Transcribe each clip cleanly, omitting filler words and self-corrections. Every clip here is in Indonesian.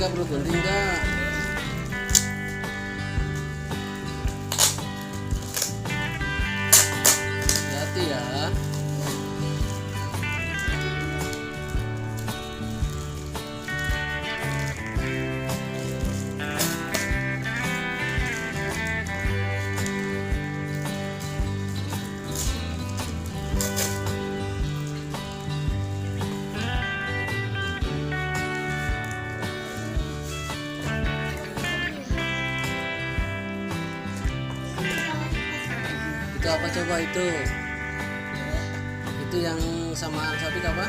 enggak, perlu gunting enggak. Hati ya. Itu apa coba itu? Itu yang sama sabit apa?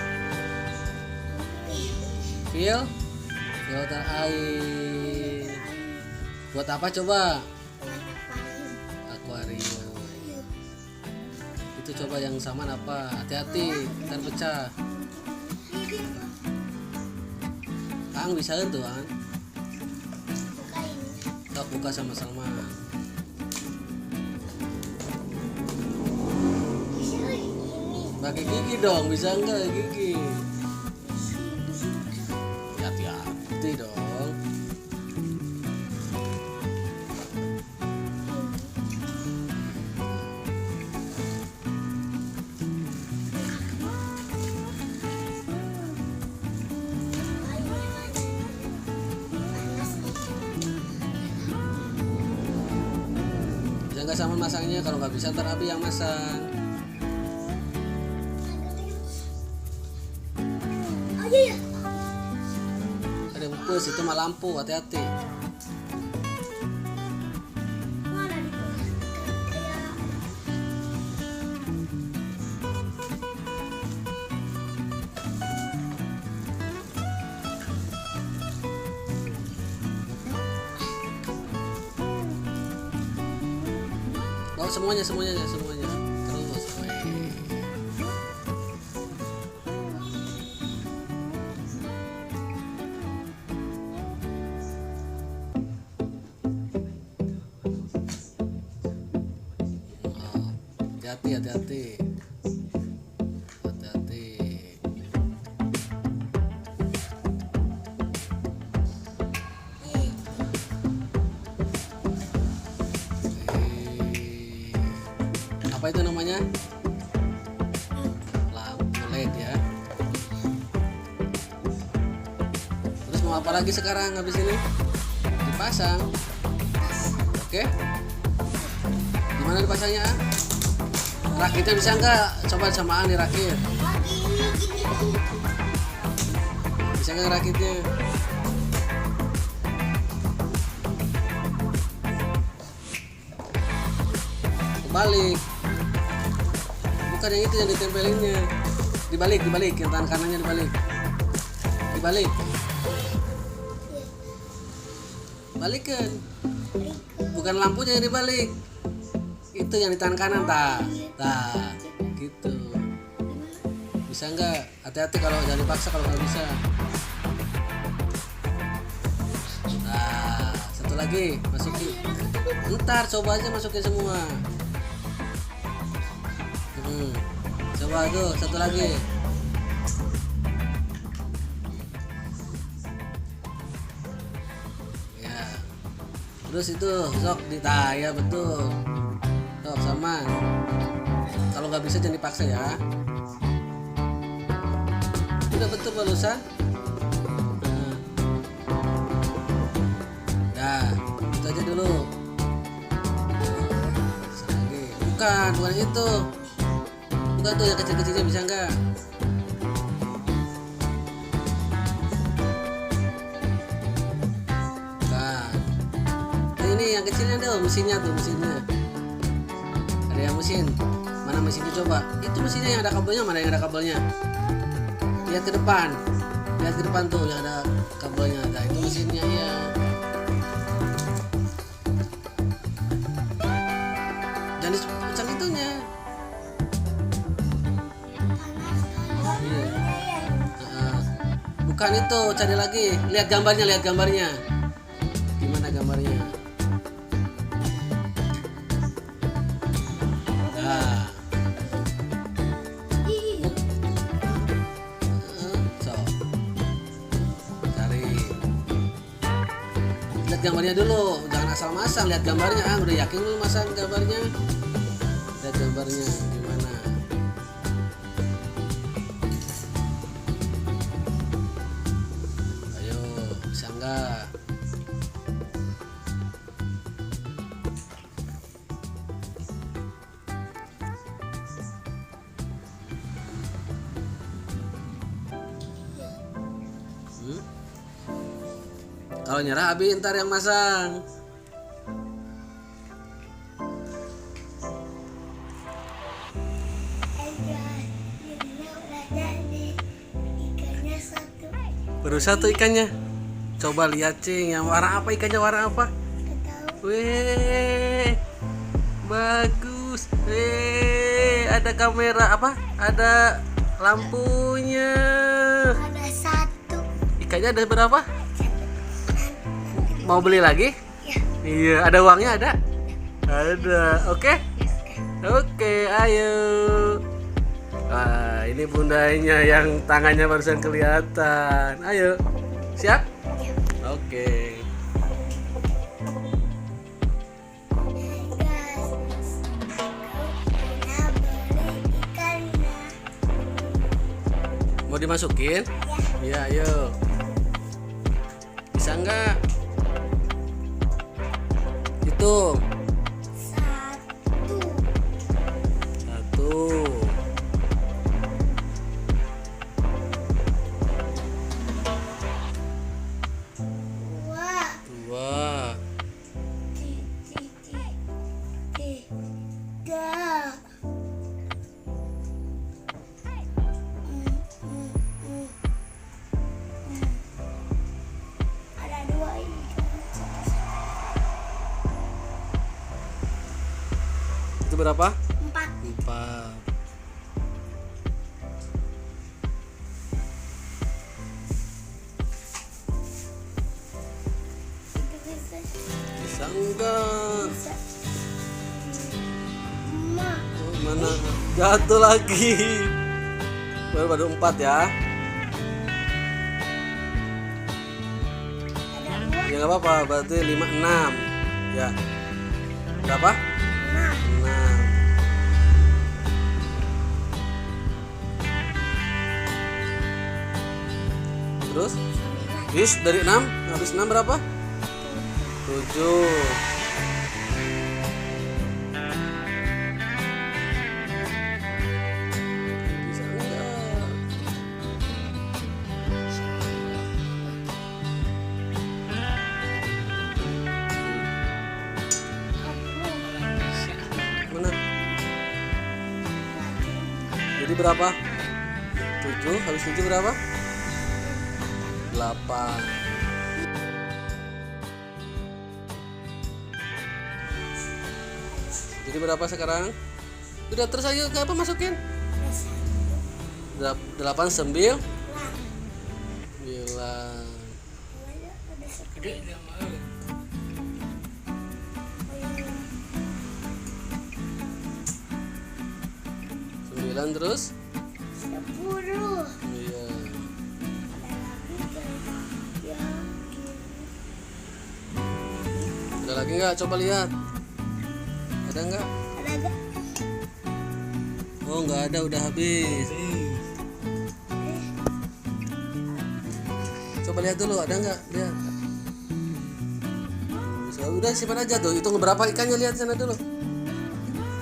Filter air. Buat apa coba? Akuarium. Itu coba yang sama apa? Hati-hati, ntar pecah. Kang bisa tuh kan? Kita buka sama-sama. Pakai gigi dong, bisa enggak gigi? Hati-hati dong. Bisa enggak sama masangnya? Kalau nggak bisa ntar Abi yang masang. Ada bungkus itu mah lampu, hati-hati. Oh semuanya terus. Hati-hati. Apa itu namanya? Lampu LED ya. Terus mau apa lagi sekarang habis ini? Dipasang. Oke. Gimana dipasangnya? Rakitnya bisa enggak? Coba samaan dirakit. Bisa enggak rakitnya? Kebalik. Bukan yang itu yang ditempelinnya. Dibalik, yang tangan kanannya dibalik. Balikan. Bukan lampunya yang dibalik. Itu yang di tangan kanan gitu. Bisa enggak? Hati-hati kalau jangan dipaksa kalau nggak bisa. Nah, satu lagi masukin. Ntar coba aja masukin semua. Coba tuh satu lagi. Ya. Terus itu sok ditaya betul. Sok sama. Kalau nggak bisa jangan dipaksa ya. Udah betul barusan. Nah, itu aja dulu. Lagi. Bukan itu. Bukan tuh yang kecil-kecilnya bisa enggak? Bukan. Nah, ini yang kecilnya tuh mesinnya. Ada yang mesin. Mana mesinnya coba? Itu mesinnya yang ada kabelnya, mana yang ada kabelnya? Lihat ke depan tuh yang ada kabelnya. Nah itu mesinnya ya. Jangan dipecah itunya. Bukan itu, cari lagi. Lihat gambarnya. Gimana gambarnya? Nah. lihat gambarnya dulu, jangan asal masang, lihat gambarnya. Udah yakin lu masang gambarnya? Lihat gambarnya gimana? Ayo, bisa enggak? Kalau nyerah Abi ntar yang masang. Baru satu ikannya. Coba lihat Cing, yang warna apa ikannya, warna apa? Weh, bagus. Ada kamera apa? Ada lampunya. Ada satu. Ikannya ada berapa? Mau beli lagi? Ya. Iya, ada uangnya ada? Ada. Oke? Oke, ayo. Wah, ini bundanya yang tangannya barusan kelihatan. Ayo. Siap? Ya. Oke. Guys, kita beli ikannya. Mau dimasukin? Ya. Iya, ayo. Bisa nggak? Hitung. Satu. Satu. Dua. Dua. Tiga. Ada dua ini. Itu berapa? Empat. 4. Itu bisa. Bisa enggak? Bisa. Emak. Oh, mana? Jatuh lagi. Baru 4 ya. Ada dua. Ya nggak apa-apa, berarti 5, 6. Ya. Berapa? Enam. 6. Terus? Is dari 6, habis 6 berapa? 7. Bisa enggak? Mana? Jadi berapa? 7, habis 7 berapa? 8. Jadi berapa sekarang? Udah terus ayo ke apa masukin? 8, 9. Gede Sembilan terus? 10. Iya. Ada lagi nggak? Coba lihat. Ada nggak? Ada gak? Oh nggak ada, udah habis. Coba lihat dulu, ada nggak? Lihat. Udah simpan aja tuh. Hitung berapa ikannya, lihat sana dulu.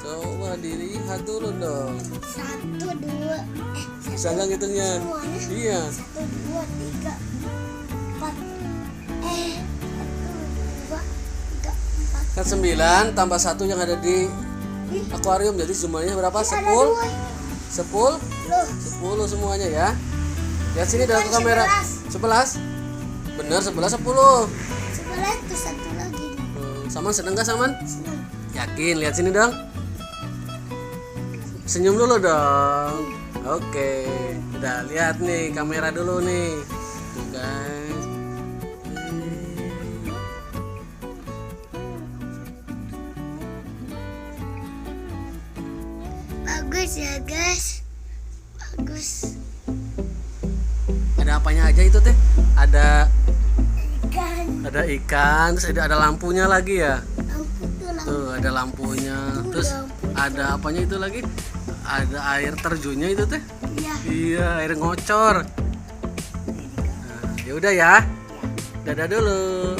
Coba dilihat dulu dong. 1, 2. Bisa nggak ngitungnya? Semuanya? Iya. 1, 2, 3, 4. 1, 2, 3, 4. Kan 9 tambah 1 yang ada di akuarium, jadi jumlahnya berapa? 10? 10? 10 semuanya ya. Lihat sini dalam kamera. 11? Bener, 11 10. 11 tuh satu lagi. Saman seneng gak Saman? Senang. Yakin, lihat sini dong. Senyum dulu dong. Oke. Udah lihat nih kamera dulu nih. Tuh guys. Bagus ya guys. Bagus. Ada apanya aja itu teh? Ada Ikan. Ada ikan, terus ada lampunya lagi ya. Lampu tuh lampu. Tuh ada lampunya. Terus ada apanya itu lagi? Ada air terjunnya itu teh. Iya. Iya, air ngocor. Nah, ya udah ya. Dadah dulu.